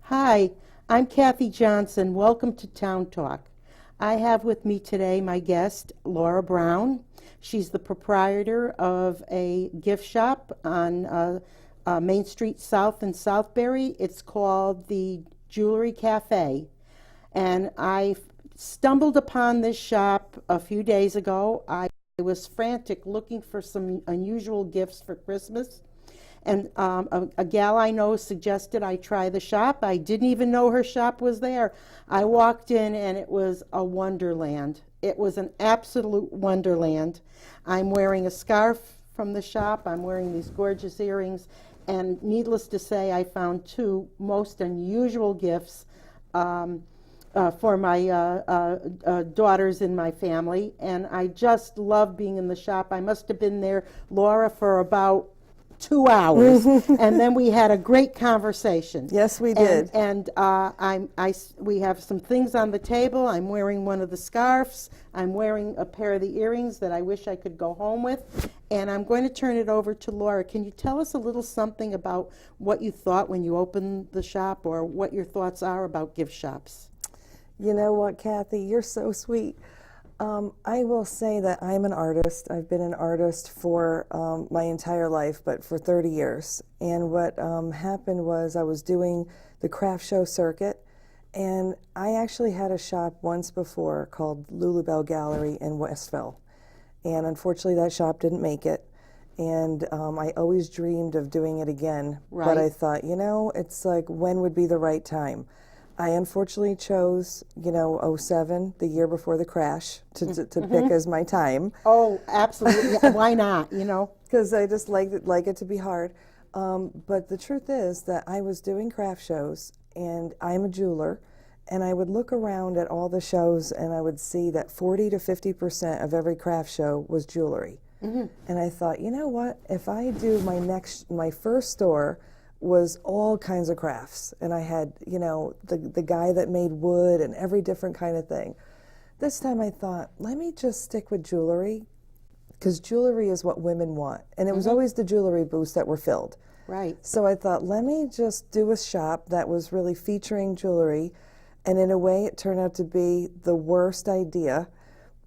Hi, I'm Kathy Johnson. Welcome to Town Talk. I have with me today my guest, Laura Brown. She's the proprietor of a gift shop on Main Street South in Southbury. It's called the Jewelry Cafe. And I stumbled upon this shop a few days ago. I was frantic looking for some unusual gifts for Christmas. And a gal I know suggested I try the shop. I didn't even know her shop was there. I walked in and it was a wonderland. It was an absolute wonderland. I'm wearing a scarf from the shop. I'm wearing these gorgeous earrings. And needless to say, I found two most unusual gifts for my daughters in my family. And I just love being in the shop. I must have been there, Laura, for about 2 hours, and then we had a great conversation. Yes, we did. And we have some things on the table. I'm wearing one of the scarves. I'm wearing a pair of the earrings that I wish I could go home with. And I'm going to turn it over to Laura. Can you tell us a little something about what you thought when you opened the shop, or what your thoughts are about gift shops? You know what, Kathy? You're so sweet. I will say that I'm an artist. I've been an artist for my entire life, but for 30 years. And what happened was I was doing the craft show circuit, and I actually had a shop once before called Lulabelle Gallery in Westville. And unfortunately, that shop didn't make it. And I always dreamed of doing it again. Right. But I thought, it's like, when would be the right time? I unfortunately chose, '07, the year before the crash, to pick as my time. Oh, absolutely. Yeah, why not, Because I just like it to be hard. But the truth is that I was doing craft shows, and I'm a jeweler, and I would look around at all the shows, and I would see that 40 to 50% of every craft show was jewelry. And I thought, you know what, if I do my first store was all kinds of crafts, and I had, the guy that made wood and every different kind of thing. This time I thought, let me just stick with jewelry, because jewelry is what women want, and it was always the jewelry booths that were filled. Right. So I thought, let me just do a shop that was really featuring jewelry, and in a way it turned out to be the worst idea,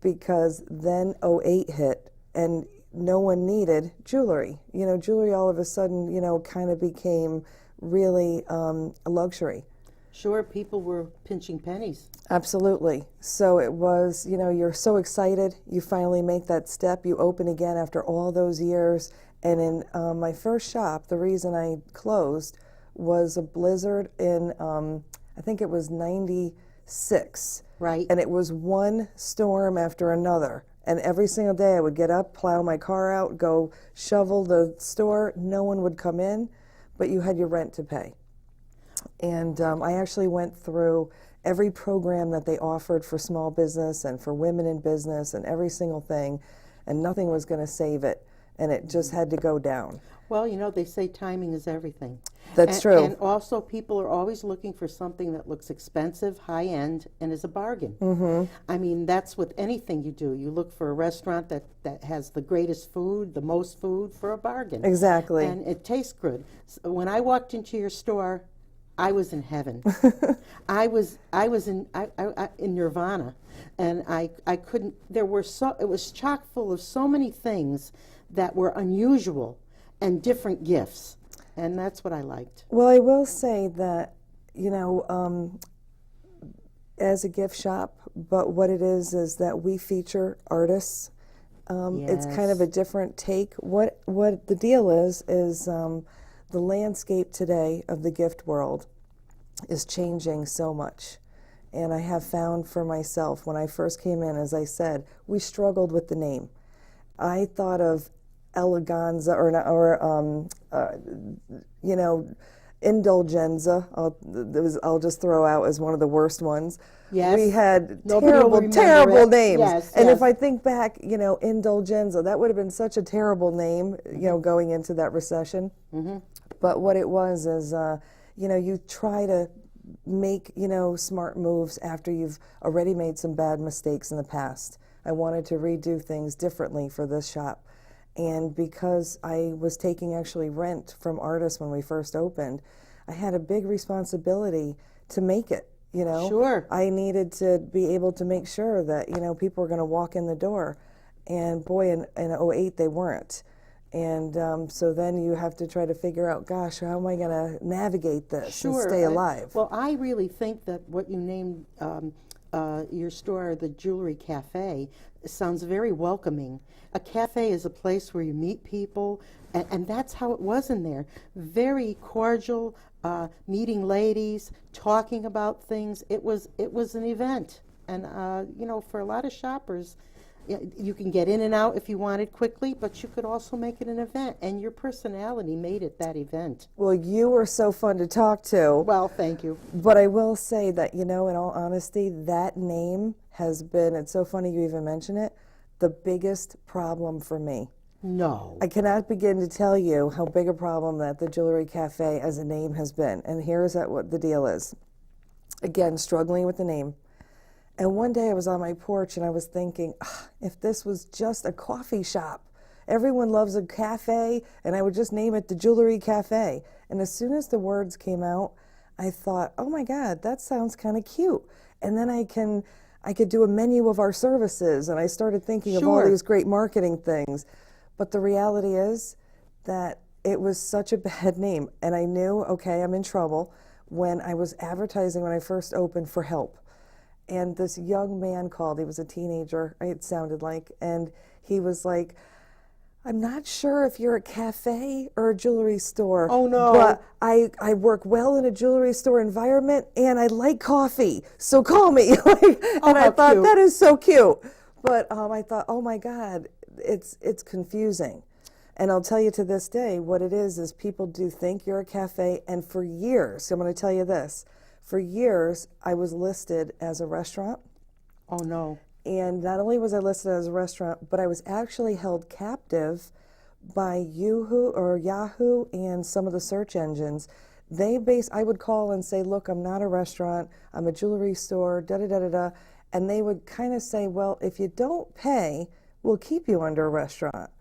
because then '08 hit, and no one needed jewelry. Jewelry all of a sudden, kind of became really a luxury. Sure, people were pinching pennies. Absolutely. So it was, you're so excited, you finally make that step, you open again after all those years. And in my first shop, the reason I closed was a blizzard in, I think it was 96. Right. And it was one storm after another. And every single day I would get up, plow my car out, go shovel the store. No one would come in, but you had your rent to pay. And I actually went through every program that they offered for small business and for women in business, and every single thing, and nothing was going to save it. And it just had to go down. Well, they say timing is everything. That's true. And also, people are always looking for something that looks expensive, high-end, and is a bargain. I mean, that's with anything you do. You look for a restaurant that has the greatest food, the most food, for a bargain. Exactly. And it tastes good. So when I walked into your store, I was in heaven. I was in nirvana, and I couldn't. It was chock full of so many things that were unusual and different gifts, and that's what I liked. Well, I will say that, as a gift shop, but what it is that we feature artists. It's kind of a different take. What the deal is the landscape today of the gift world is changing so much. And I have found for myself, when I first came in, as I said, we struggled with the name. I thought of eleganza indulgenza. I'll just throw out as one of the worst ones. Yes. We had Nobody terrible names. Yes, and yes. if I think back, indulgenza, that would have been such a terrible name, going into that recession. But what it was is, you try to make, smart moves after you've already made some bad mistakes in the past. I wanted to redo things differently for this shop. And because I was taking actually rent from artists when we first opened, I had a big responsibility to make it, you know. Sure. I needed to be able to make sure that, you know, people were going to walk in the door. And boy, in '08, they weren't. And so then you have to try to figure out, gosh, how am I going to navigate this and stay alive? Well, I really think that what you named your store, the Jewelry Cafe, sounds very welcoming. A cafe is a place where you meet people, and that's how it was in there. Very cordial, meeting ladies, talking about things. It was an event, and you know, for a lot of shoppers, you can get in and out if you wanted quickly, but you could also make it an event, and your personality made it that event. Well, you were so fun to talk to. Well, thank you. But I will say that, you know, in all honesty, that name has been, it's so funny you even mention it, the biggest problem for me. No. I cannot begin to tell you how big a problem that the Jewelry Cafe as a name has been. And here's what the deal is. Again, struggling with the name. And one day I was on my porch and I was thinking, if this was just a coffee shop, everyone loves a cafe, and I would just name it the Jewelry Cafe. And as soon as the words came out, I thought, oh my God, that sounds kind of cute. And then I could do a menu of our services, and I started thinking of all these great marketing things. But the reality is that it was such a bad name, and I knew, okay, I'm in trouble, when I was advertising when I first opened for help. And this young man called, he was a teenager, it sounded like, and he was like, I'm not sure if you're a cafe or a jewelry store. Oh, no. But I work well in a jewelry store environment, and I like coffee, so call me. And I thought, cute. that is so cute. But I thought, oh my God, it's confusing. And I'll tell you to this day, what it is people do think you're a cafe, and for years, I'm going to tell you this, for years, I was listed as a restaurant. Oh, no. And not only was I listed as a restaurant, but I was actually held captive by Yahoo and some of the search engines. I would call and say, look, I'm not a restaurant, I'm a jewelry store, da-da-da-da-da. And they would kind of say, well, if you don't pay, we'll keep you under a restaurant.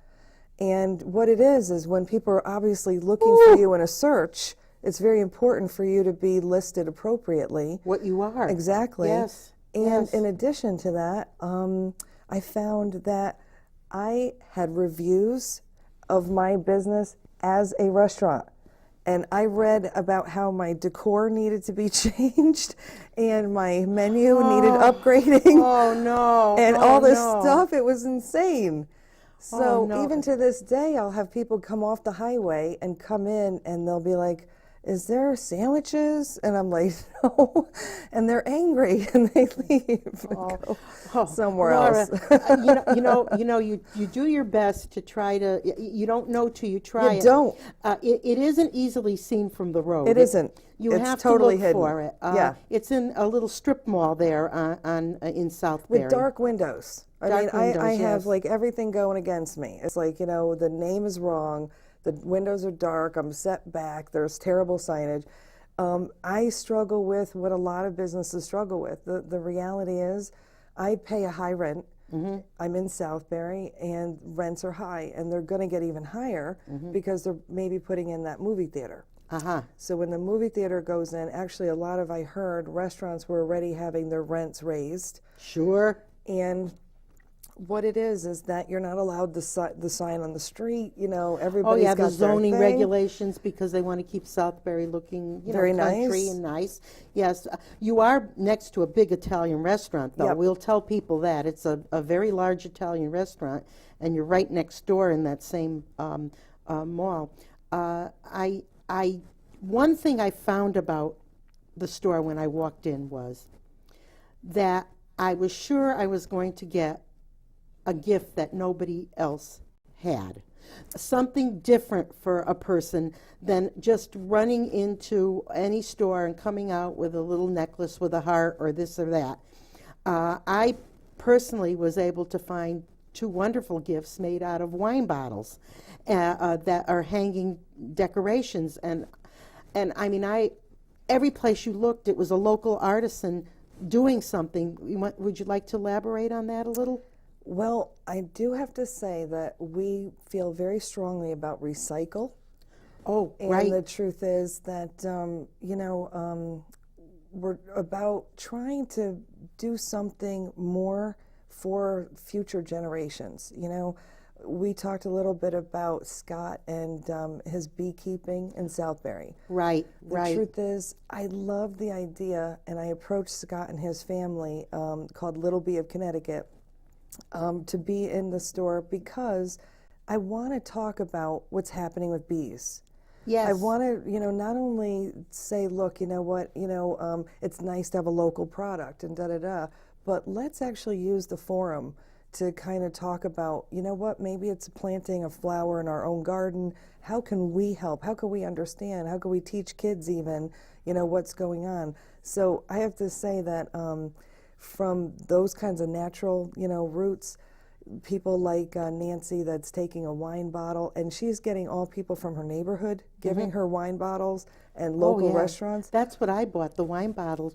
And what it is when people are obviously looking for you in a search, it's very important for you to be listed appropriately. What you are. Exactly. Yes. And yes. in addition to that, I found that I had reviews of my business as a restaurant. And I read about how my decor needed to be changed and my menu needed upgrading. Oh, no. And all this stuff. It was insane. So even to this day, I'll have people come off the highway and come in, and they'll be like, is there sandwiches? And I'm like, no. And they're angry, and they leave and go somewhere Laura, else. You do your best to try to, you don't know till you try it. You don't. It isn't easily seen from the road. It isn't. You It's have totally to look hidden. for it. Yeah. It's in a little strip mall there in Southbury. With dark windows. I have yes. like everything going against me. It's like, the name is wrong. The windows are dark. I'm set back. There's terrible signage. I struggle with what a lot of businesses struggle with. The reality is I pay a high rent. Mm-hmm. I'm in Southbury, and rents are high, and they're going to get even higher because they're maybe putting in that movie theater. Uh-huh. So when the movie theater goes in, actually a lot of, I heard, restaurants were already having their rents raised. Sure. And what it is that you're not allowed the sign on the street. Everybody's Oh yeah, got the zoning their thing. regulations, because they want to keep Southbury looking Very country nice. and nice. Yes, you are next to a big Italian restaurant, though. Yep. We'll tell people that it's a very large Italian restaurant, and you're right next door in that same mall. One thing I found about the store when I walked in was that I was sure I was going to get a gift that nobody else had. Something different for a person than just running into any store and coming out with a little necklace with a heart or this or that. I personally was able to find 2 wonderful gifts made out of wine bottles that are hanging decorations. And I mean, every place you looked, it was a local artisan doing something. Would you like to elaborate on that a little? Well, I do have to say that we feel very strongly about recycle. Oh, And right. the truth is that, we're about trying to do something more for future generations. We talked a little bit about Scott and his beekeeping in Southbury. Right, The right. truth is, I love the idea, and I approached Scott and his family, called Little Bee of Connecticut, to be in the store because I want to talk about what's happening with bees. Yes. I want to, not only say, look, you know what, it's nice to have a local product and da-da-da, but let's actually use the forum to kind of talk about, what, maybe it's planting a flower in our own garden. How can we help? How can we understand? How can we teach kids even, what's going on? So I have to say that from those kinds of natural, roots, people like Nancy that's taking a wine bottle, and she's getting all people from her neighborhood giving her wine bottles and local Oh, yeah. restaurants. That's what I bought, the wine bottle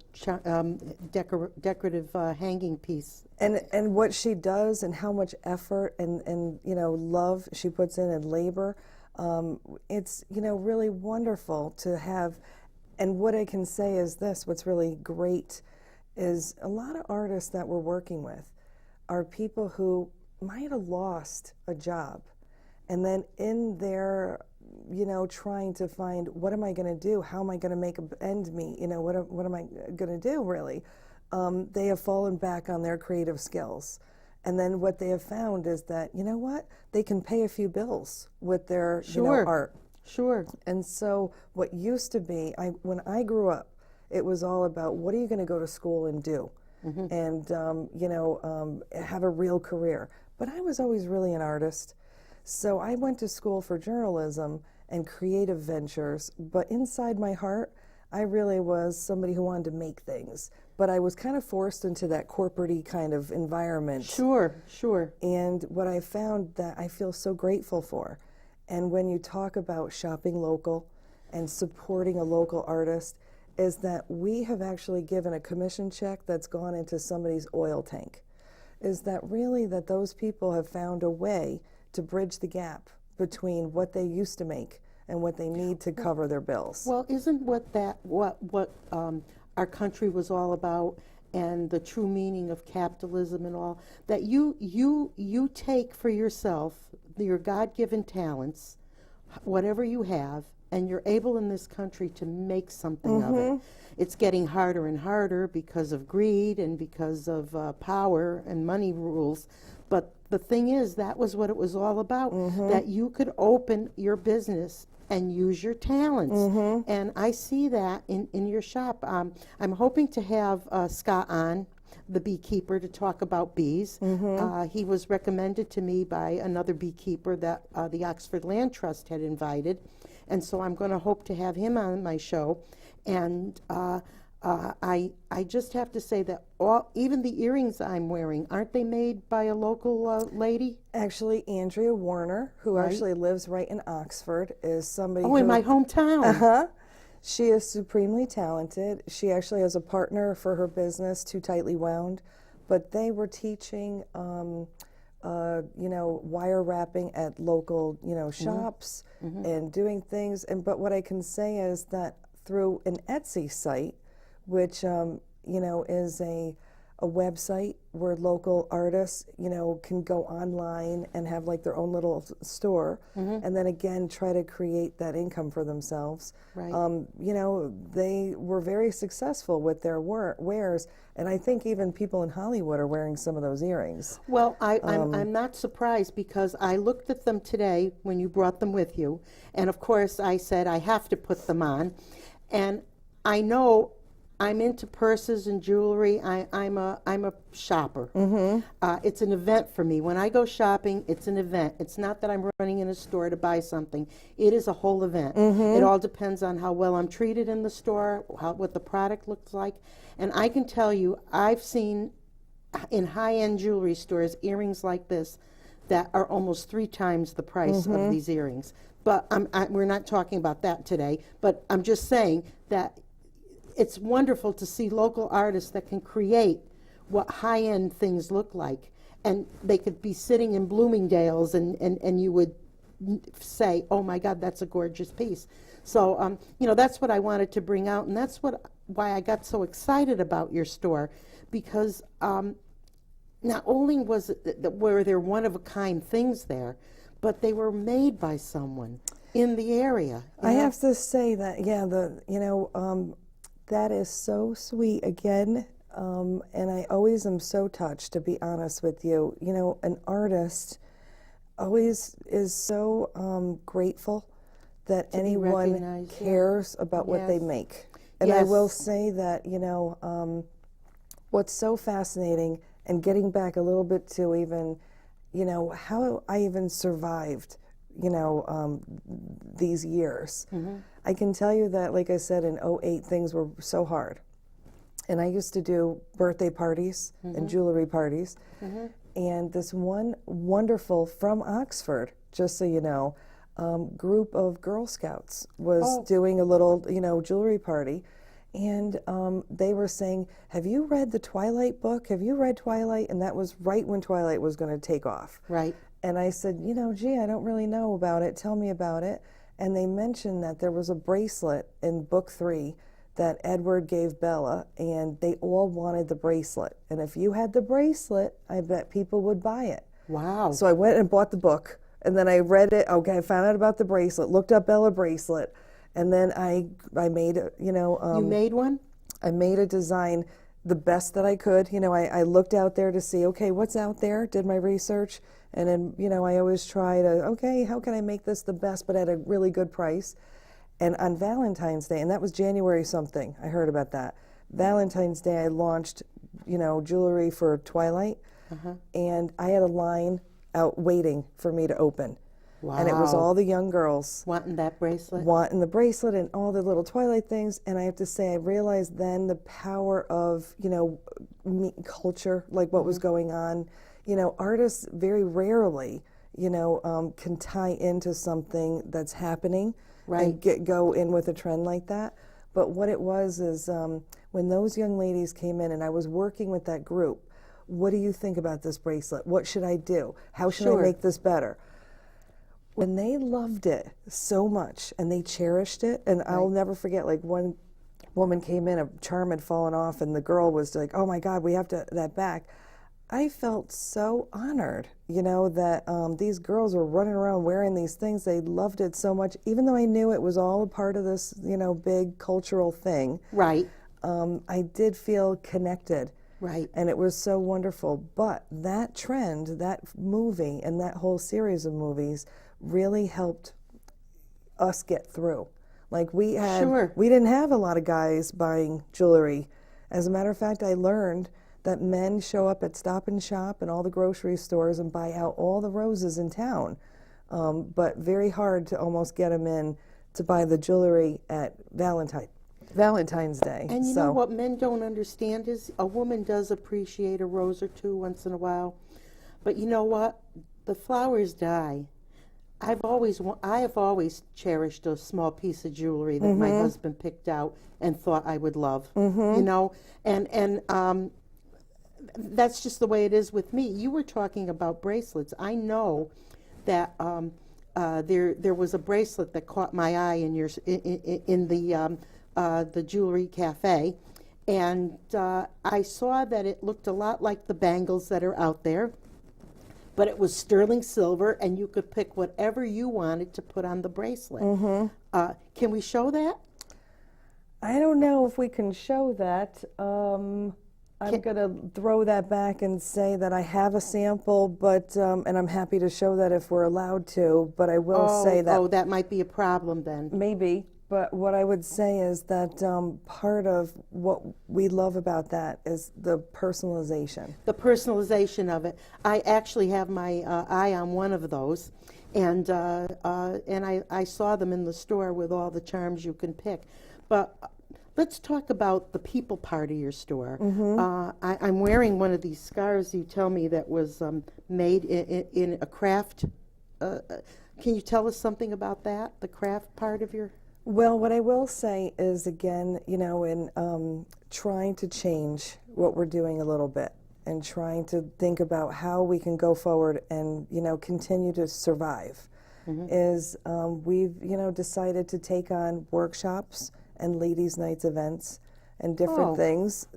decorative hanging piece. And what she does and how much effort and love she puts in and labor, it's really wonderful to have. And what I can say is this: what's really great is a lot of artists that we're working with are people who might have lost a job, and then in their trying to find, what am I going to do? How am I going to make end meet? What am I going to do really? They have fallen back on their creative skills. And then what they have found is that, they can pay a few bills with their art. Sure. And so what used to be, when I grew up, it was all about, what are you going to go to school and do? And, have a real career. But I was always really an artist. So I went to school for journalism and creative ventures, but inside my heart, I really was somebody who wanted to make things. But I was kind of forced into that corporate-y kind of environment. Sure. And what I found that I feel so grateful for, and when you talk about shopping local and supporting a local artist, is that we have actually given a commission check that's gone into somebody's oil tank. Is that really that those people have found a way to bridge the gap between what they used to make and what they need to cover their bills. Well, isn't what our country was all about, and the true meaning of capitalism and all, that you take for yourself your God-given talents, whatever you have, and you're able in this country to make something of it. It's getting harder and harder because of greed and because of power and money rules. But the thing is, that was what it was all about, that you could open your business and use your talents. And I see that in your shop. I'm hoping to have Scott on, the beekeeper, to talk about bees. He was recommended to me by another beekeeper that the Oxford Land Trust had invited. And so I'm going to hope to have him on my show. And I just have to say that even the earrings I'm wearing, aren't they made by a local lady? Actually, Andrea Warner, who actually lives right in Oxford, is somebody in my hometown. She is supremely talented. She actually has a partner for her business, Too Tightly Wound, but they were teaching, wire wrapping at local, shops and doing things. But what I can say is that through an Etsy site, which is a website where local artists, can go online and have like their own little store, and then again try to create that income for themselves. Right. They were very successful with their wares, and I think even people in Hollywood are wearing some of those earrings. Well, I'm not surprised, because I looked at them today when you brought them with you, and of course I said I have to put them on, and I know I'm into purses and jewelry. I'm a shopper. It's an event for me. When I go shopping, it's an event. It's not that I'm running in a store to buy something. It is a whole event. It all depends on how well I'm treated in the store, what the product looks like. And I can tell you, I've seen in high-end jewelry stores earrings like this that are almost 3 times the price of these earrings. But we're not talking about that today. But I'm just saying that it's wonderful to see local artists that can create what high-end things look like. And they could be sitting in Bloomingdale's, and you would say, oh my God, that's a gorgeous piece. So, that's what I wanted to bring out, and that's why I got so excited about your store, because not only were there one-of-a-kind things there, but they were made by someone in the area. I have to say that, yeah, that is so sweet again, and I always am so touched, to be honest with you. An artist always is so grateful that anyone cares about what they make. And I will say that, what's so fascinating, and getting back a little bit to even, how I even survived, these years. I can tell you that, like I said, in '08, things were so hard. And I used to do birthday parties and jewelry parties. And this one wonderful, from Oxford, just so you know, group of Girl Scouts was doing a little, jewelry party. And they were saying, have you read the Twilight book? Have you read Twilight? And that was right when Twilight was going to take off. Right. And I said, gee, I don't really know about it. Tell me about it. And they mentioned that there was a bracelet in book 3 that Edward gave Bella, and they all wanted the bracelet. And if you had the bracelet, I bet people would buy it. Wow. So I went and bought the book, and then I read it. Okay, I found out about the bracelet, looked up Bella bracelet, and then I made, you made one? I made a design the best that I could. I looked out there to see, okay, what's out there, did my research, and then, I always try to, okay, how can I make this the best but at a really good price? And on Valentine's Day, and that was January something, I heard about that. Valentine's Day, I launched, jewelry for Twilight, and I had a line out waiting for me to open. Wow. And it was all the young girls. Wanting that bracelet? Wanting the bracelet and all the little Twilight things. And I have to say, I realized then the power of, culture, like what was going on. Artists very rarely, can tie into something that's happening. Right. And go in with a trend like that. But what it was is when those young ladies came in and I was working with that group, what do you think about this bracelet? What should I do? How should I make this better? When they loved it so much and they cherished it, and I'll never forget, like one woman came in, a charm had fallen off, and the girl was like, oh my God, we have that back. I felt so honored, that these girls were running around wearing these things. They loved it so much, even though I knew it was all a part of this, big cultural thing. Right. I did feel connected. Right. And it was so wonderful. But that trend, that movie, and that whole series of movies really helped us get through. Like we didn't have a lot of guys buying jewelry. As a matter of fact, I learned that men show up at Stop and Shop and all the grocery stores and buy out all the roses in town. But very hard to almost get them in to buy the jewelry at Valentine's Day. And you know what men don't understand is a woman does appreciate a rose or two once in a while. But you know what? The flowers die. I have always cherished a small piece of jewelry that my husband picked out and thought I would love. And that's just the way it is with me. You were talking about bracelets. I know that there was a bracelet that caught my eye in the jewelry cafe, and I saw that it looked a lot like the bangles that are out there, but it was sterling silver, and you could pick whatever you wanted to put on the bracelet. Can we show that? I don't know if we can show that. I'm going to throw that back and say that I have a sample, but and I'm happy to show that if we're allowed to, but I will say that... Oh, that might be a problem then. Maybe, but what I would say is that part of what we love about that is the personalization. The personalization of it. I actually have my eye on one of those, and I saw them in the store with all the charms you can pick. But let's talk about the people part of your store. I'm wearing one of these scarves you tell me that was made in a craft. Can you tell us something about that, the craft part of your... Well, what I will say is, again, in trying to change what we're doing a little bit and trying to think about how we can go forward and, continue to survive. is we've, decided to take on workshops and ladies' nights events and different things,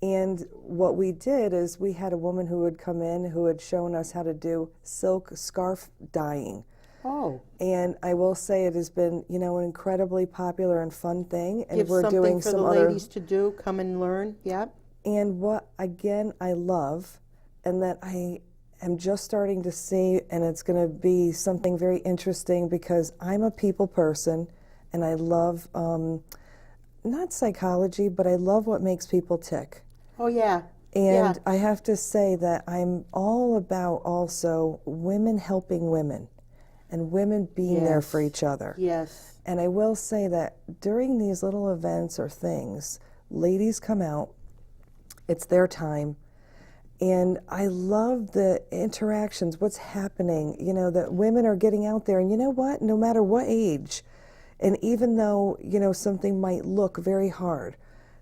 and what we did is we had a woman who had come in who had shown us how to do silk scarf dyeing. Oh. And I will say it has been, an incredibly popular and fun thing. And Give we're something doing for some the other ladies to do, come and learn, yep. And what, again, I love, and that I am just starting to see, and it's going to be something very interesting because I'm a people person, and I love, not psychology, but I love what makes people tick. Oh, yeah. And I have to say that I'm all about also women helping women and women being there for each other. Yes. And I will say that during these little events or things, ladies come out, it's their time, and I love the interactions, what's happening, that women are getting out there, and you know what, no matter what age, and even though, something might look very hard,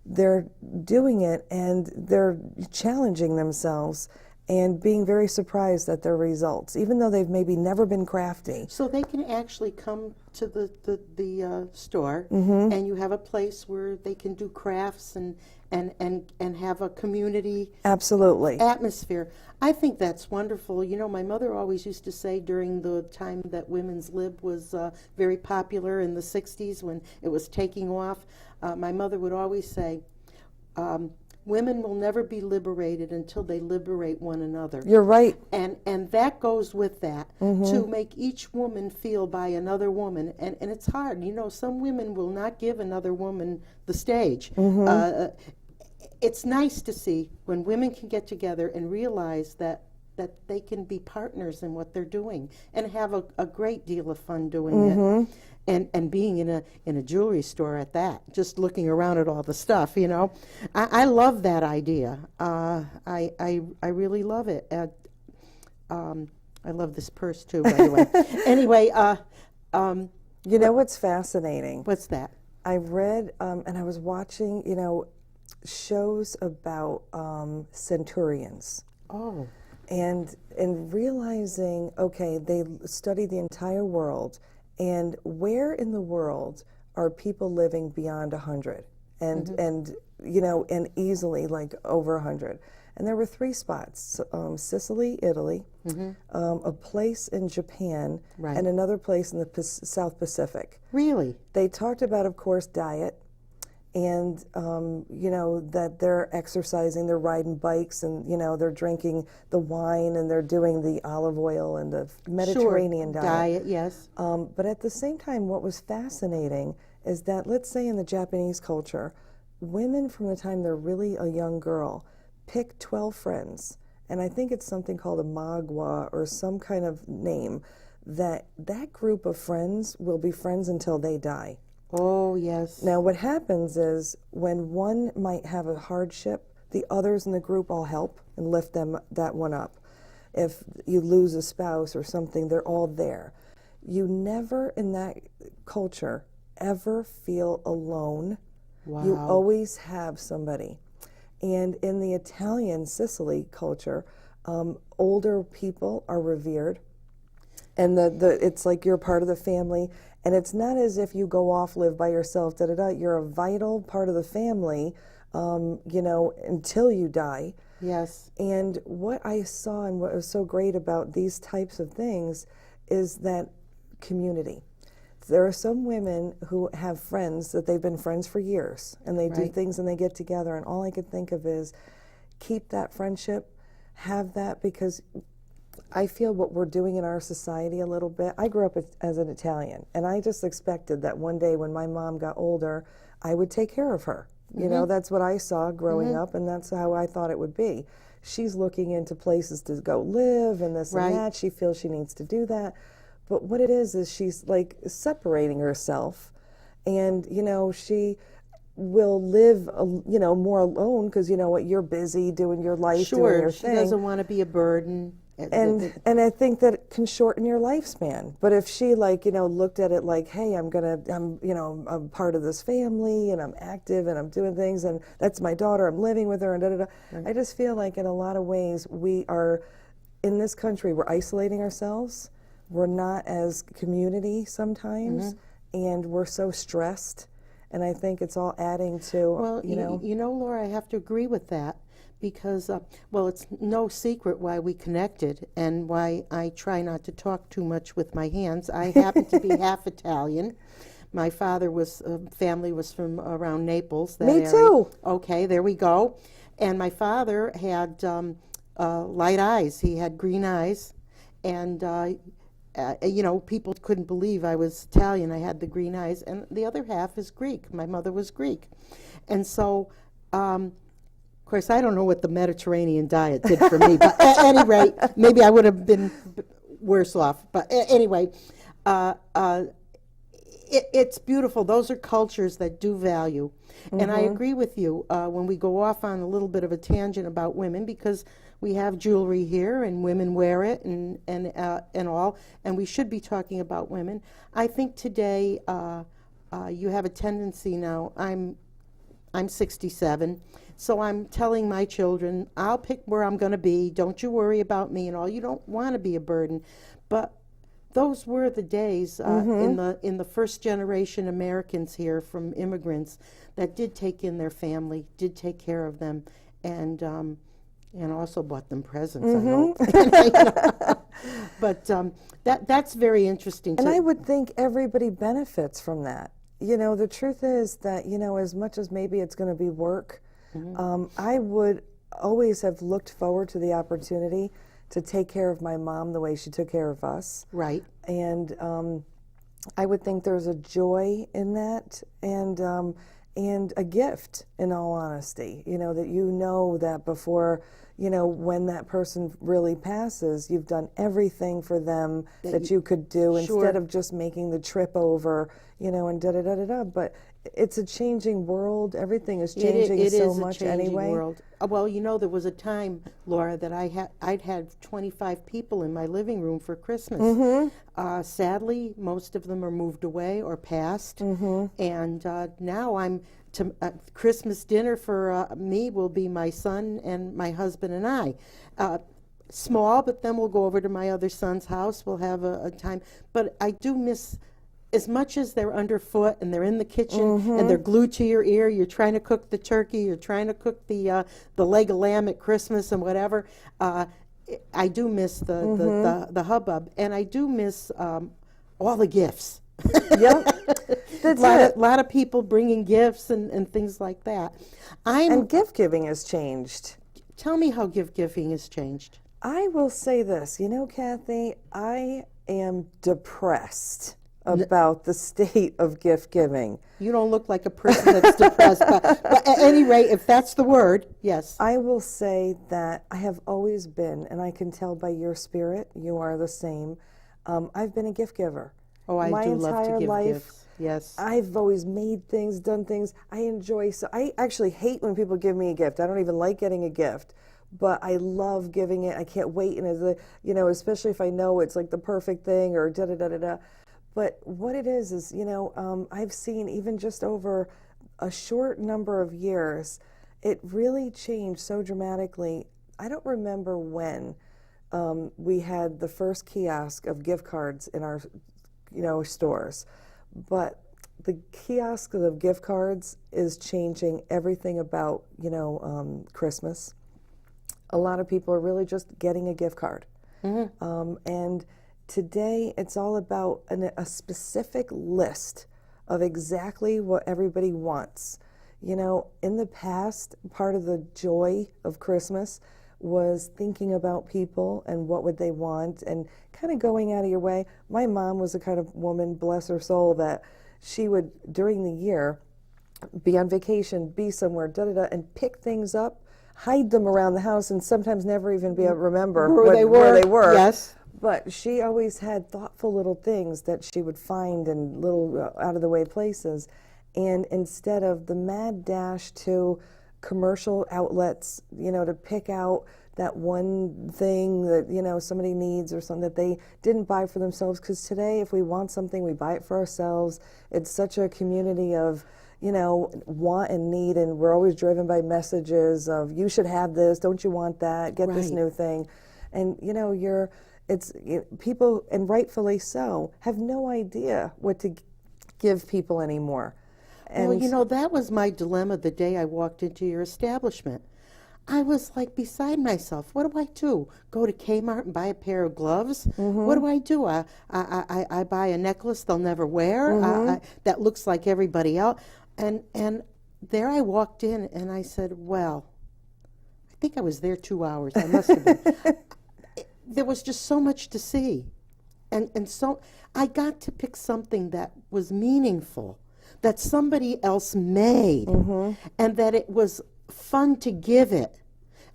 they're doing it and they're challenging themselves and being very surprised at their results, even though they've maybe never been crafty. So they can actually come to the store, and you have a place where they can do crafts and have a community Absolutely. atmosphere. I think that's wonderful. My mother always used to say during the time that women's lib was very popular in the 60s when it was taking off, my mother would always say, women will never be liberated until they liberate one another. You're right. And that goes with that, to make each woman feel by another woman. And it's hard. Some women will not give another woman the stage. It's nice to see when women can get together and realize that they can be partners in what they're doing and have a great deal of fun doing it. And being in a jewelry store at that, just looking around at all the stuff, I love that idea. I really love it. I love this purse too, by the way. Anyway, what's fascinating? What's that? I read and I was watching, shows about centurions. Oh. And realizing, okay, they study the entire world. And where in the world are people living beyond 100 and easily like over 100? And there were 3 spots, Sicily, Italy, a place in Japan, and another place in the South Pacific. Really? They talked about, of course, diet, and that they're exercising, they're riding bikes, and they're drinking the wine, and they're doing the olive oil and the Mediterranean diet. Yes. But at the same time, what was fascinating is that, let's say in the Japanese culture, women from the time they're really a young girl pick 12 friends, and I think it's something called a magwa or some kind of name, that group of friends will be friends until they die. Oh, yes. Now, what happens is when one might have a hardship, the others in the group all help and lift that one up. If you lose a spouse or something, they're all there. You never, in that culture, ever feel alone. Wow. You always have somebody. And in the Italian Sicily culture, older people are revered. And it's like you're part of the family. And it's not as if you go off, live by yourself, da-da-da. You're a vital part of the family, until you die. Yes. And what I saw and what was so great about these types of things is that community. There are some women who have friends that they've been friends for years, and they do things and they get together, and all I could think of is keep that friendship, have that, because I feel what we're doing in our society a little bit. I grew up as an Italian, and I just expected that one day when my mom got older, I would take care of her. That's what I saw growing up, and that's how I thought it would be. She's looking into places to go live and this and that. She feels she needs to do that. But what it is she's like separating herself, and, she will live, more alone because, you're busy doing your life, doing your thing. She doesn't want to be a burden. And I think that it can shorten your lifespan. But if she looked at it like, hey, I'm part of this family and I'm active and I'm doing things and that's my daughter, I'm living with her and da da da. I just feel like in a lot of ways we are, in this country, we're isolating ourselves. we're not as community sometimes, and we're so stressed. And I think it's all adding to, Well, you know, Laura, I have to agree with that because, well, it's no secret why we connected and why I try not to talk too much with my hands. I happen to be half Italian. My father was, family was from around Naples. That Me area. too. Okay, there we go. And my father had light eyes. He had green eyes. And you know, people couldn't believe I was Italian. I had the green eyes, and the other half is Greek. My mother was Greek. And so, of course, I don't know what the Mediterranean diet did for me, but at any rate, maybe I would have been worse off. But anyway, it's beautiful. Those are cultures that do value. And I agree with you when we go off on a little bit of a tangent about women, because we have jewelry here and women wear it and all, and we should be talking about women. I think today you have a tendency now. I'm 67, so I'm telling my children, I'll pick where I'm going to be. Don't you worry about me and all. You don't want to be a burden, but those were the days in the first generation Americans here from immigrants that did take in their family, did take care of them, and also bought them presents. I hope. But that's very interesting. And I would think everybody benefits from that. You know, the truth is that, you know, as much as maybe it's going to be work, I would always have looked forward to the opportunity to take care of my mom the way she took care of us. Right. And I would think there's a joy in that, and a gift, in all honesty. You know, that you know that before, you know, when that person really passes, you've done everything for them that you could do, instead of just making the trip over, you know, and da-da-da-da-da. But it's a changing world. Everything is changing so much anyway. World. Well, you know, there was a time, Laura, that I'd had 25 people in my living room for Christmas. Sadly, most of them are moved away or passed, and now I'm Christmas dinner for me will be my son and my husband and I. Small, but then we'll go over to my other son's house. We'll have a time. But I do miss, as much as they're underfoot and they're in the kitchen and they're glued to your ear, you're trying to cook the turkey, you're trying to cook the leg of lamb at Christmas and whatever. I do miss the hubbub, and I do miss all the gifts. Yep, that's it. A lot of people bringing gifts and things like that. And gift giving has changed. Tell me how gift giving has changed. I will say this, you know, Kathy, I am depressed about the state of gift giving. You don't look like a person that's depressed, but at any rate, if that's the word, yes. I will say that I have always been, and I can tell by your spirit, you are the same. I've been a gift giver. Oh, I do love to give gifts. Yes. I've always made things, done things. I enjoy, so I actually hate when people give me a gift. I don't even like getting a gift, but I love giving it. I can't wait, and as a, you know, especially if I know it's like the perfect thing or da da da da da. But what it is, you know, I've seen even just over a short number of years, it really changed so dramatically. I don't remember when we had the first kiosk of gift cards in our, you know, stores, but the kiosk of gift cards is changing everything about, you know, Christmas. A lot of people are really just getting a gift card, and today, it's all about a specific list of exactly what everybody wants. You know, in the past, part of the joy of Christmas was thinking about people and what would they want and kind of going out of your way. My mom was the kind of woman, bless her soul, that she would, during the year, be on vacation, be somewhere, da-da-da, and pick things up, hide them around the house, and sometimes never even be able to remember where they were. Yes. But she always had thoughtful little things that she would find in little out-of-the-way places. And instead of the mad dash to commercial outlets, you know, to pick out that one thing that, you know, somebody needs or something that they didn't buy for themselves. Because today, if we want something, we buy it for ourselves. It's such a community of, you know, want and need, and we're always driven by messages of, you should have this, don't you want that, get this new thing. And, you know, people, and rightfully so, have no idea what to give people anymore. And Well, you know, that was my dilemma the day I walked into your establishment. I was like beside myself. What do I do? Go to Kmart and buy a pair of gloves? What do I do? I buy a necklace they'll never wear that looks like everybody else. And there I walked in and I said, well, I think I was there 2 hours. I must have been. There was just so much to see. And so I got to pick something that was meaningful, that somebody else made, and that it was fun to give it.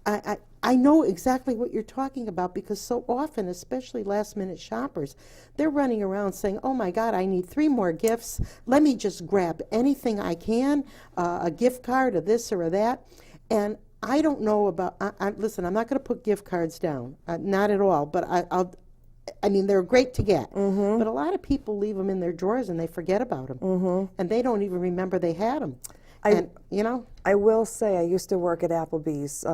I know exactly what you're talking about, because so often, especially last minute shoppers, they're running around saying, oh my God, I need 3 more gifts. Let me just grab anything I can, a gift card or this or that. And I don't know about, listen, I'm not going to put gift cards down, not at all, but I mean, they're great to get, but a lot of people leave them in their drawers and they forget about them, and they don't even remember they had them. And, you know, I will say I used to work at Applebee's.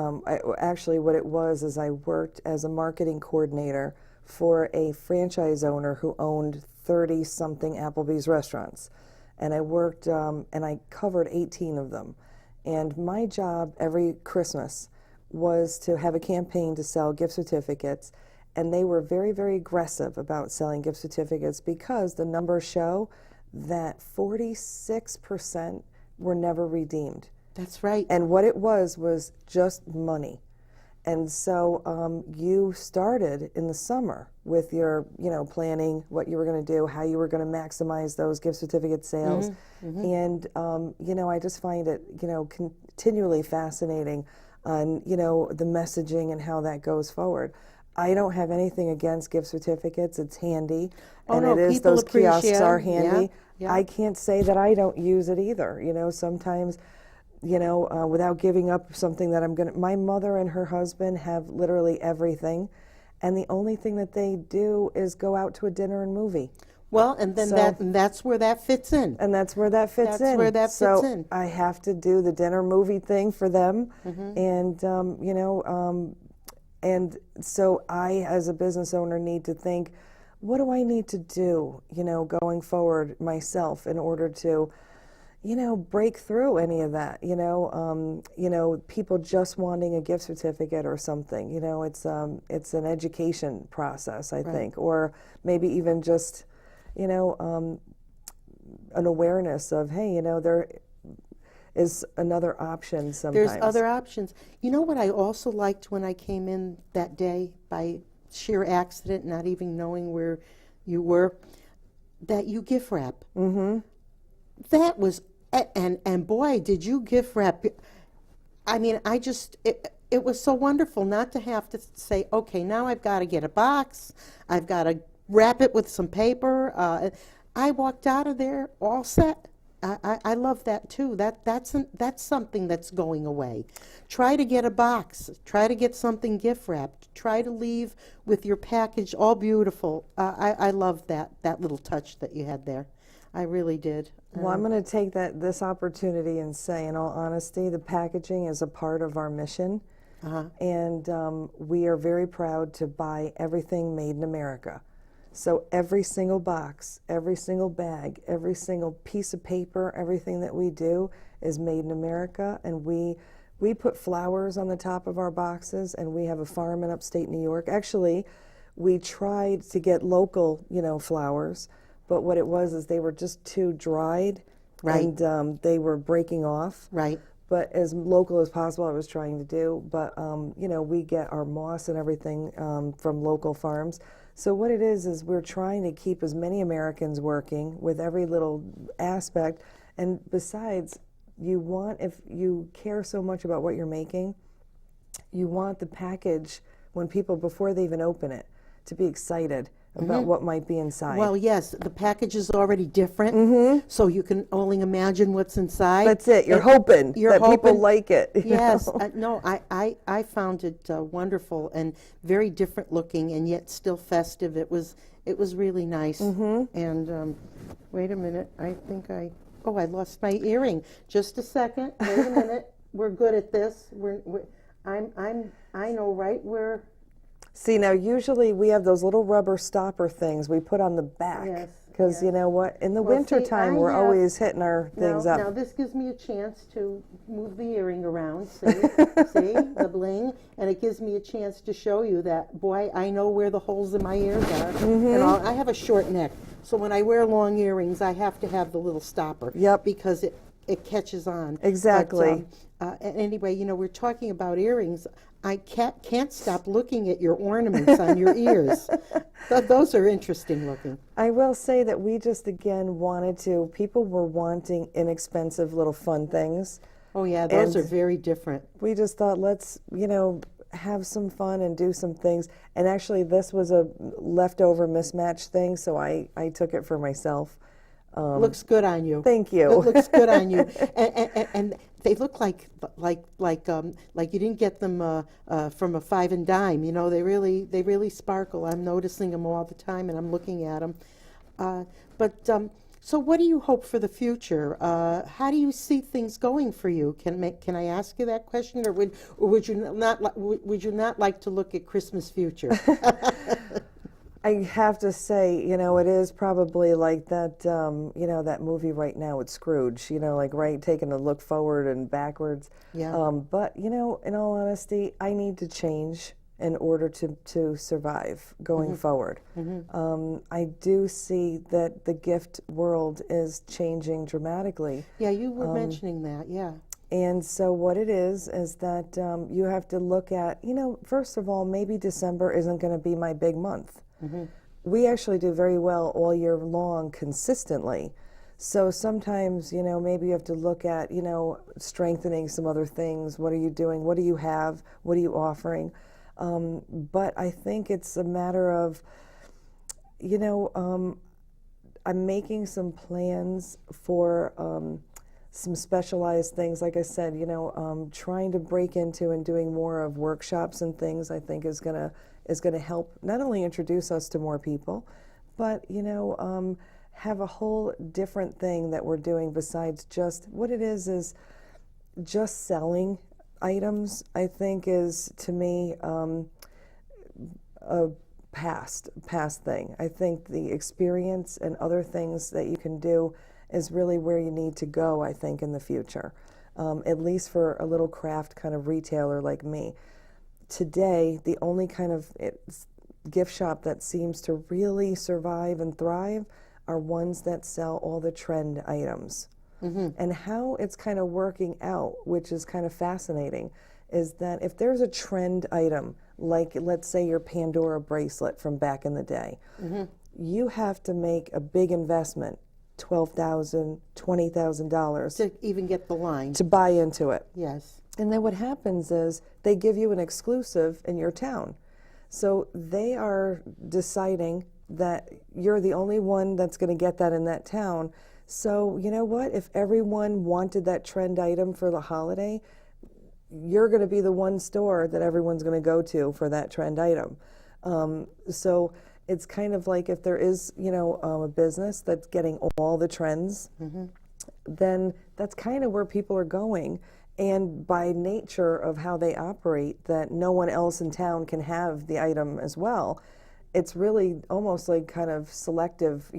Actually, what it was is I worked as a marketing coordinator for a franchise owner who owned 30-something Applebee's restaurants. And I worked, and I covered 18 of them. And my job every Christmas was to have a campaign to sell gift certificates. And they were very, very aggressive about selling gift certificates, because the numbers show that 46% were never redeemed. that's right. And what it was just money. And so you started in the summer with your, planning what you were going to do, how you were going to maximize those gift certificate sales. And, I just find it, continually fascinating on, the messaging and how that goes forward. I don't have anything against gift certificates. It's handy. And no, it is, people those kiosks appreciate are 'em. handy. Yeah. I can't say that I don't use it either. Sometimes, without giving up something that my mother and her husband have literally everything. And the only thing that they do is go out to a dinner and movie. Well, and then that's where that fits in. And that's where that fits in. That's where that fits in. I have to do the dinner movie thing for them. And, and so I, as a business owner, need to think, what do I need to do, going forward myself in order to, break through any of that, people just wanting a gift certificate or something, it's an education process, I think, or maybe even just, an awareness of, hey, there is another option sometimes. There's other options. You know what I also liked when I came in that day by sheer accident, not even knowing where you were, that you gift wrap. That was, and boy, did you gift wrap. I mean, it was so wonderful not to have to say, okay, now I've got to get a box, I've got to wrap it with some paper. I walked out of there all set. I love that too. That's something that's going away. Try to get a box. Try to get something gift wrapped. Try to leave with your package all beautiful. I love that little touch that you had there. I really did. Well, I'm going to take this opportunity and say, in all honesty, the packaging is a part of our mission. And we are very proud to buy everything made in America. So every single box, every single bag, every single piece of paper, everything that we do is made in America. And we put flowers on the top of our boxes, and we have a farm in upstate New York. Actually, we tried to get local, flowers, but what it was is they were just too dried, and they were breaking off. But as local as possible, I was trying to do. But, we get our moss and everything from local farms. So what it is we're trying to keep as many Americans working with every little aspect. And besides, if you care so much about what you're making, you want the package, when people, before they even open it, to be excited about what might be inside. Well, yes, the package is already different, so you can only imagine what's inside. That's it. You're hoping that people like it. Yes. No, I found it wonderful and very different looking, and yet still festive. It was really nice. And wait a minute. I think I lost my earring. Just a second. Wait a minute. We're good at this. I know right where. See, now usually we have those little rubber stopper things we put on the back. Yes, Because yes. you know what? In the Well, winter see, time, I we're have- always hitting our things Now, up. now this gives me a chance to move the earring around, see? See, the bling? And it gives me a chance to show you that, boy, I know where the holes in my ears are. And I have a short neck, so when I wear long earrings, I have to have the little stopper. Yep. Because it catches on. Exactly. Anyway, you know, we're talking about earrings. I can't stop looking at your ornaments on your ears. Those are interesting looking. I will say that we just again wanted to, people were wanting inexpensive little fun things. Oh yeah, those And are very different. we just thought, let's, have some fun and do some things. And actually, this was a leftover mismatched thing, so I took it for myself. Looks good on you. Thank you. It looks good on you, and they look like you didn't get them from a five and dime. You know, they really sparkle. I'm noticing them all the time, and I'm looking at them. So what do you hope for the future? How do you see things going for you? Can I ask you that question, or would you not like to look at Christmas future? I have to say, it is probably like that, that movie right now with Scrooge, like right, taking a look forward and backwards. Yeah. But, in all honesty, I need to change in order to survive going forward. I do see that the gift world is changing dramatically. Yeah, you were mentioning that, yeah. And so what it is that you have to look at, first of all, maybe December isn't going to be my big month. We actually do very well all year long consistently. So sometimes, maybe you have to look at, strengthening some other things. What are you doing? What do you have? What are you offering? But I think it's a matter of, I'm making some plans for some specialized things. Like I said, trying to break into and doing more of workshops and things, I think is gonna help not only introduce us to more people, but have a whole different thing that we're doing besides just what it is just selling items. I think is, to me, a past thing. I think the experience and other things that you can do is really where you need to go, I think, in the future, at least for a little craft kind of retailer like me. Today, the only kind of gift shop that seems to really survive and thrive are ones that sell all the trend items. And how it's kind of working out, which is kind of fascinating, is that if there's a trend item, like let's say your Pandora bracelet from back in the day, you have to make a big investment, $12,000, $20,000 To even get the line. to buy into it. Yes. And then what happens is they give you an exclusive in your town. So they are deciding that you're the only one that's going to get that in that town. So you know what? If everyone wanted that trend item for the holiday, you're going to be the one store that everyone's going to go to for that trend item. So it's kind of like if there is, a business that's getting all the trends, then that's kind of where people are going. And by nature of how they operate, that no one else in town can have the item as well, it's really almost like kind of selective,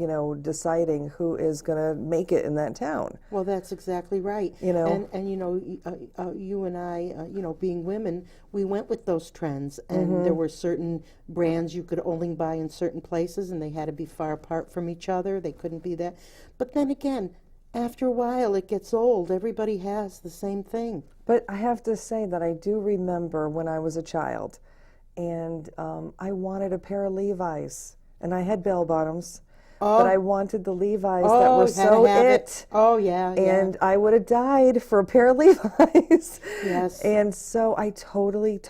deciding who is going to make it in that town. Well, that's exactly right. And you and I, being women, we went with those trends, and there were certain brands you could only buy in certain places, and they had to be far apart from each other. They couldn't be that. But then again, after a while, it gets old. Everybody has the same thing. But I have to say that I do remember when I was a child, and I wanted a pair of Levi's, and I had bell bottoms, but I wanted the Levi's that were so it. Oh, yeah, and I would have died for a pair of Levi's. Yes. And so I totally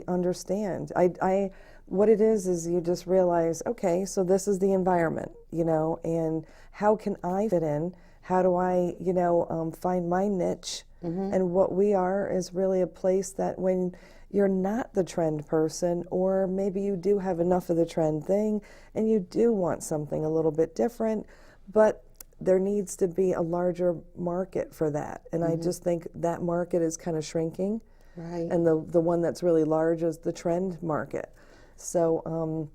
understand. I what it is you just realize, okay, so this is the environment, and how can I fit in? How do I, find my niche? And what we are is really a place that when you're not the trend person, or maybe you do have enough of the trend thing and you do want something a little bit different, but there needs to be a larger market for that. And I just think that market is kind of shrinking. Right. And the one that's really large is the trend market. So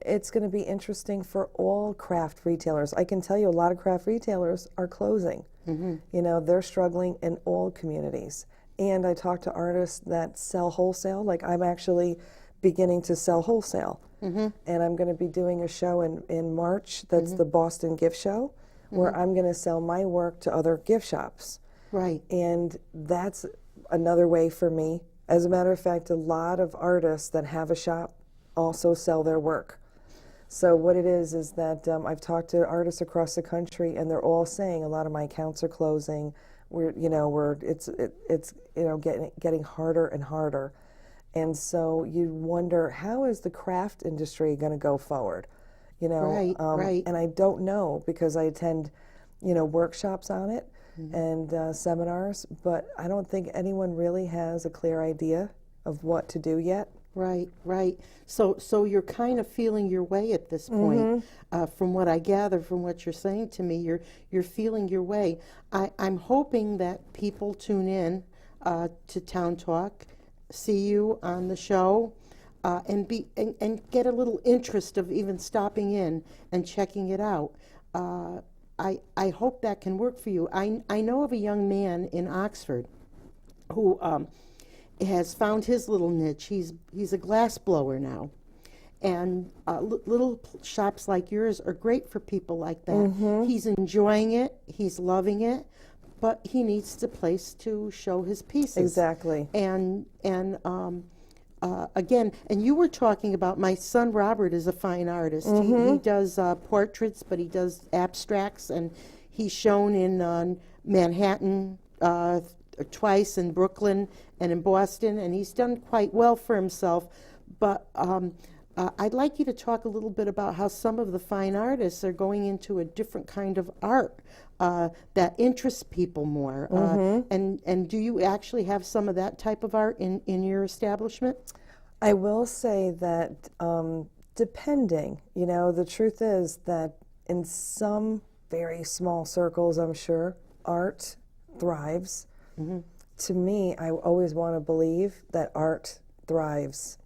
it's going to be interesting for all craft retailers. I can tell you a lot of craft retailers are closing. You know, they're struggling in all communities. And I talk to artists that sell wholesale. Like, I'm actually beginning to sell wholesale. And I'm going to be doing a show in March that's the Boston Gift Show, where I'm going to sell my work to other gift shops. Right. And that's another way for me. As a matter of fact, a lot of artists that have a shop also sell their work. So what it is that I've talked to artists across the country, and they're all saying a lot of my accounts are closing. It's getting harder and harder. And so you wonder, how is the craft industry going to go forward? You know, right. And I don't know, because I attend, workshops on it and seminars, but I don't think anyone really has a clear idea of what to do yet. Right. So you're kind of feeling your way at this point. From what I gather from what you're saying to me, you're feeling your way. I'm hoping that people tune in to Town Talk, see you on the show, and get a little interest of even stopping in and checking it out. I hope that can work for you. I know of a young man in Oxford who has found his little niche. He's a glass blower now, and little shops like yours are great for people like that. He's enjoying it. He's loving it, but he needs a place to show his pieces. Exactly. And again, and you were talking about, my son Robert is a fine artist. He does portraits, but he does abstracts, and he's shown in Manhattan twice, in Brooklyn and in Boston, and he's done quite well for himself. But I'd like you to talk a little bit about how some of the fine artists are going into a different kind of art that interests people more. And do you actually have some of that type of art in your establishment? I will say that depending, the truth is that in some very small circles, I'm sure, art thrives. To me, I always want to believe that art thrives.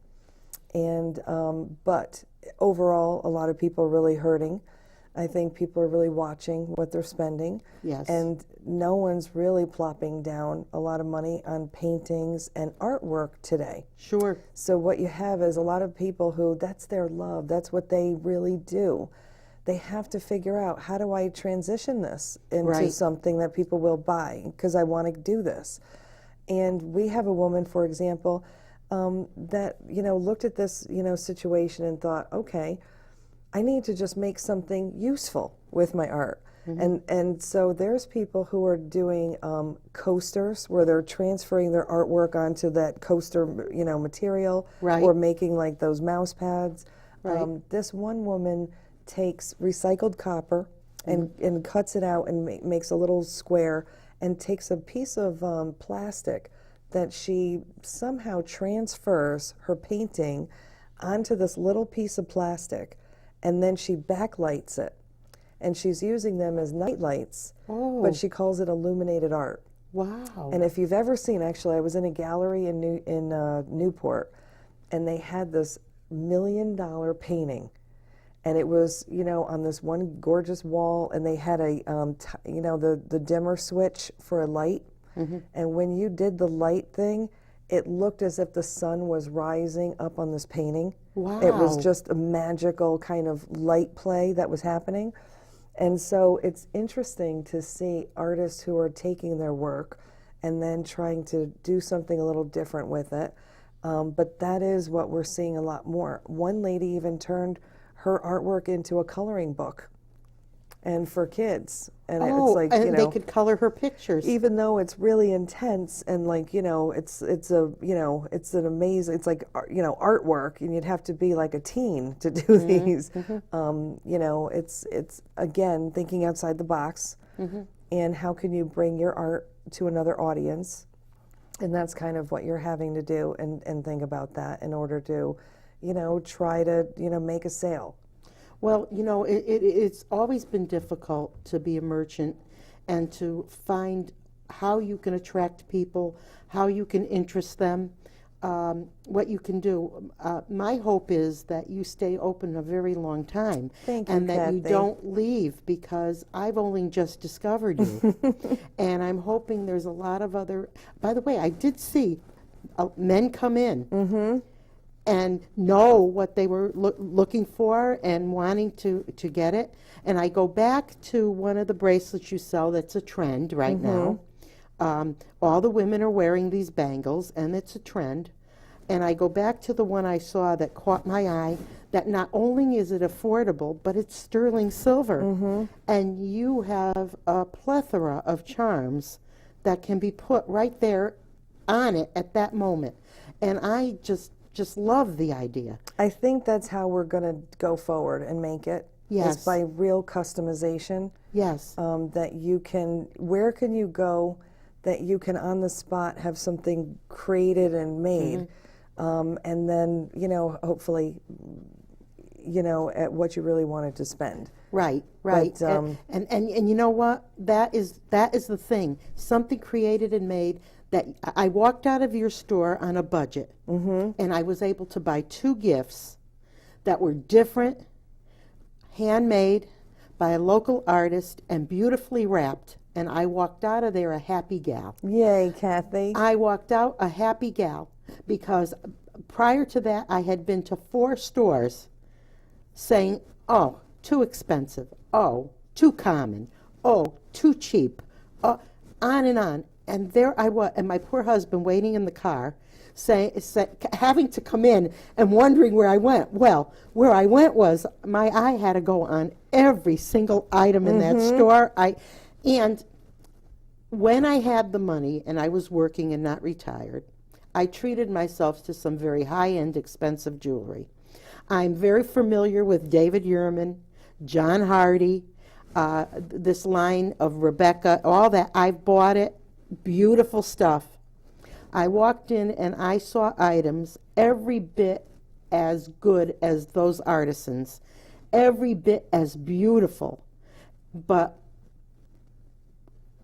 And but overall, a lot of people are really hurting. I think people are really watching what they're spending. Yes. And no one's really plopping down a lot of money on paintings and artwork today. Sure. So what you have is a lot of people who, that's their love, that's what they really do. They have to figure out, how do I transition this into something that people will buy, because I want to do this. And we have a woman, for example, that looked at this situation and thought, okay, I need to just make something useful with my art. And so there's people who are doing coasters, where they're transferring their artwork onto that coaster material, or making like those mouse pads. This one woman takes recycled copper and cuts it out and makes a little square, and takes a piece of plastic that she somehow transfers her painting onto this little piece of plastic, and then she backlights it, and she's using them as night lights, but she calls it illuminated art. Wow. And if you've ever seen, actually, I was in a gallery in Newport, and they had this $1 million painting. And it was, on this one gorgeous wall, and they had a, the dimmer switch for a light. And when you did the light thing, it looked as if the sun was rising up on this painting. Wow. It was just a magical kind of light play that was happening. And so it's interesting to see artists who are taking their work and then trying to do something a little different with it. But that is what we're seeing a lot more. One lady even turned her artwork into a coloring book, and for kids. And it's like, and they could color her pictures. Even though it's really intense, and like, it's an amazing, it's like, artwork, and you'd have to be like a teen to do these. It's again, thinking outside the box, and how can you bring your art to another audience? And that's kind of what you're having to do, and think about that in order to, try to, make a sale. Well, it's always been difficult to be a merchant and to find how you can attract people, how you can interest them. what you can do. My hope is that you stay open a very long time. Thank you, and that you Kathy. don't leave, because I've only just discovered you. And I'm hoping there's a lot of other, by the way, I did see men come in and know what they were looking for and wanting to get it. And I go back to one of the bracelets you sell that's a trend right now. All the women are wearing these bangles, and it's a trend. And I go back to the one I saw that caught my eye, that not only is it affordable, but it's sterling silver. And you have a plethora of charms that can be put right there on it at that moment. And I just love the idea. I think that's how we're going to go forward and make it. Yes. Is by real customization. Yes. That you can, where can you go that you can on the spot have something created and made, and then, you know, hopefully, you know, at what you really wanted to spend. Right, right. But, and you know what? That is the thing. Something created and made that I walked out of your store on a budget, and I was able to buy 2 gifts that were different, handmade by a local artist, and beautifully wrapped. And I walked out of there a happy gal. Yay, Kathy. I walked out a happy gal, because prior to that I had been to 4 stores saying, oh, too expensive, oh, too common, oh, too cheap, on and on. And there I was, and my poor husband waiting in the car, having to come in and wondering where I went. Well, where I went was my eye had to go on every single item in that store. And when I had the money and I was working and not retired, I treated myself to some very high-end, expensive jewelry. I'm very familiar with David Yurman, John Hardy, this line of Rebecca, all that. I've bought it. Beautiful stuff. I walked in and I saw items every bit as good as those artisans, every bit as beautiful. But,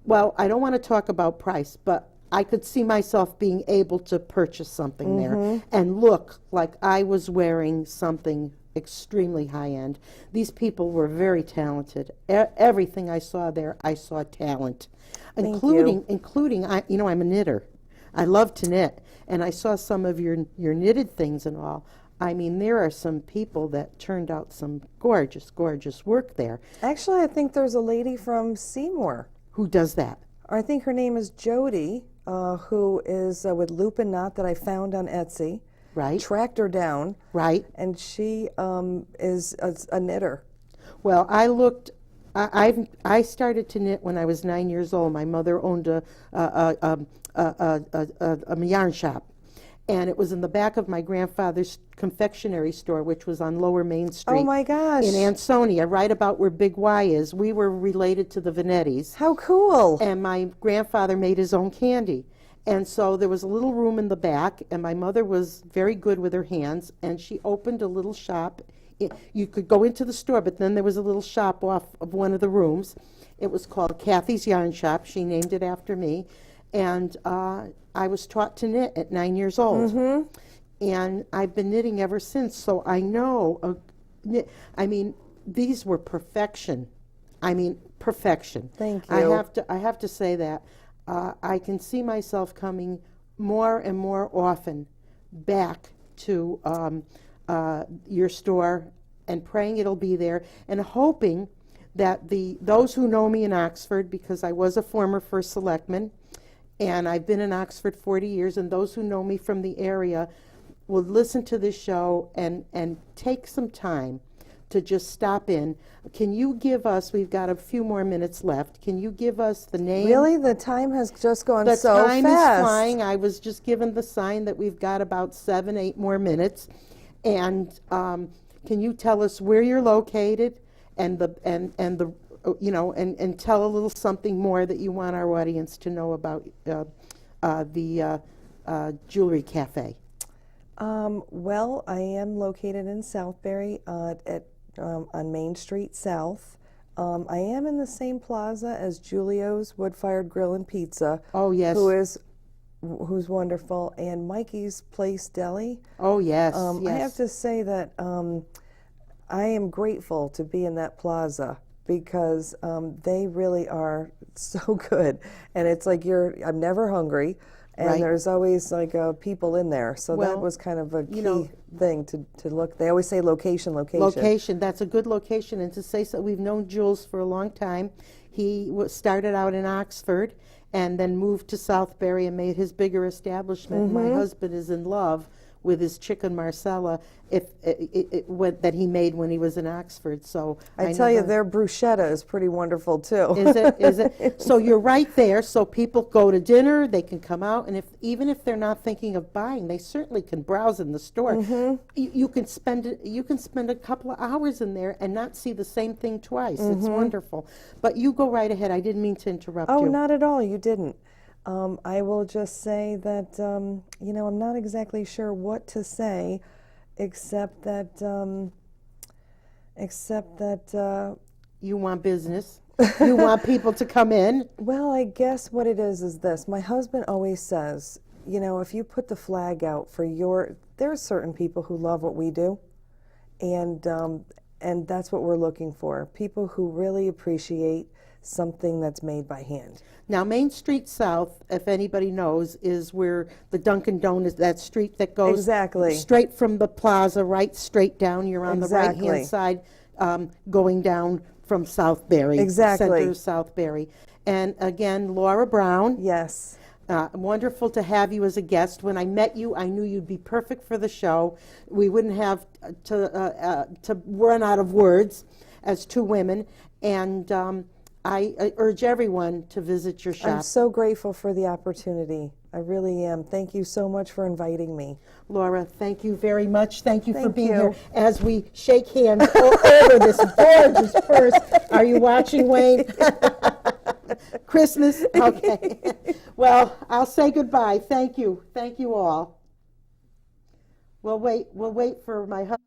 well, I don't want to talk about price, but I could see myself being able to purchase something there and look like I was wearing something extremely high-end. These people were very talented. Everything I saw there, I saw talent, including you know, I'm a knitter. I love to knit, and I saw some of your knitted things and all. I mean, there are some people that turned out some gorgeous, gorgeous work there. Actually, I think there's a lady from Seymour. Who does that? I think her name is Jody, who is with Loop and Knot, that I found on Etsy. Right. Tracked her down. Right. And she is a knitter. Well, I started to knit when I was 9 years old. My mother owned a yarn shop, and it was in the back of my grandfather's confectionery store, which was on Lower Main Street. Oh my gosh! In Ansonia, right about where Big Y is. We were related to the Vanettis. How cool! And my grandfather made his own candy. And so there was a little room in the back, and my mother was very good with her hands, and she opened a little shop. You could go into the store, but then there was a little shop off of one of the rooms. It was called Kathy's Yarn Shop. She named it after me. And I was taught to knit at 9 years old. And I've been knitting ever since, so I know, I mean, these were perfection. I mean, perfection. Thank you. I have to say that. I can see myself coming more and more often back to your store and praying it'll be there, and hoping that those who know me in Oxford, because I was a former first selectman and I've been in Oxford 40 years, and those who know me from the area will listen to this show and take some time to just stop in. Can you give us, we've got a few more minutes left, can you give us the name? Really? The time has just gone so fast. The time is flying. I was just given the sign that we've got about 7, 8 more minutes. And can you tell us where you're located and the you know, and tell a little something more that you want our audience to know about the Jewelry Cafe? Well, I am located in Southbury on Main Street South. I am in the same plaza as Julio's Wood-Fired Grill and Pizza. Oh, yes. Who is who's wonderful, and Mikey's Place Deli. Oh, yes, I have yes. to say that I am grateful to be in that plaza because they really are so good, and it's like I'm never hungry, and Right. there's always like people in there. So that Well, was kind of a you know, key thing to look. They always say location, location. Location, that's a good location. And to say so, we've known Jules for a long time. He started out in Oxford and then moved to Southbury and made his bigger establishment. My husband is in love with his chicken marsala that he made when he was in Oxford. So I know tell you, that- their bruschetta is pretty wonderful too. Is it? Is it? So you're right there. So people go to dinner. They can come out, and even if they're not thinking of buying, they certainly can browse in the store. You can spend a couple of hours in there and not see the same thing twice. It's wonderful. But you go right ahead. I didn't mean to interrupt Oh, you. not at all. You didn't. I will just say that, I'm not exactly sure what to say, except that, You want business. You want people to come in. well, I guess what it is this. My husband always says, if you put the flag out for there are certain people who love what we do, and that's what we're looking for. People who really appreciate something that's made by hand. Now, Main Street South, if anybody knows, is where the Dunkin' Donuts, that street that goes Exactly. straight from the plaza, right straight down. You're on the Exactly. right-hand side going down from Southbury. Exactly. Center of Southbury. And again, Laura Brown. Yes. Wonderful to have you as a guest. When I met you, I knew you'd be perfect for the show. We wouldn't have to run out of words as two women. And I urge everyone to visit your shop. I'm so grateful for the opportunity. I really am. Thank you so much for inviting me. Laura, thank you very much. Thank you for Thank being you. here as we shake hands over this gorgeous purse. Are you watching, Wayne? Christmas? Okay. Well, I'll say goodbye. Thank you. Thank you all. We'll wait for my husband.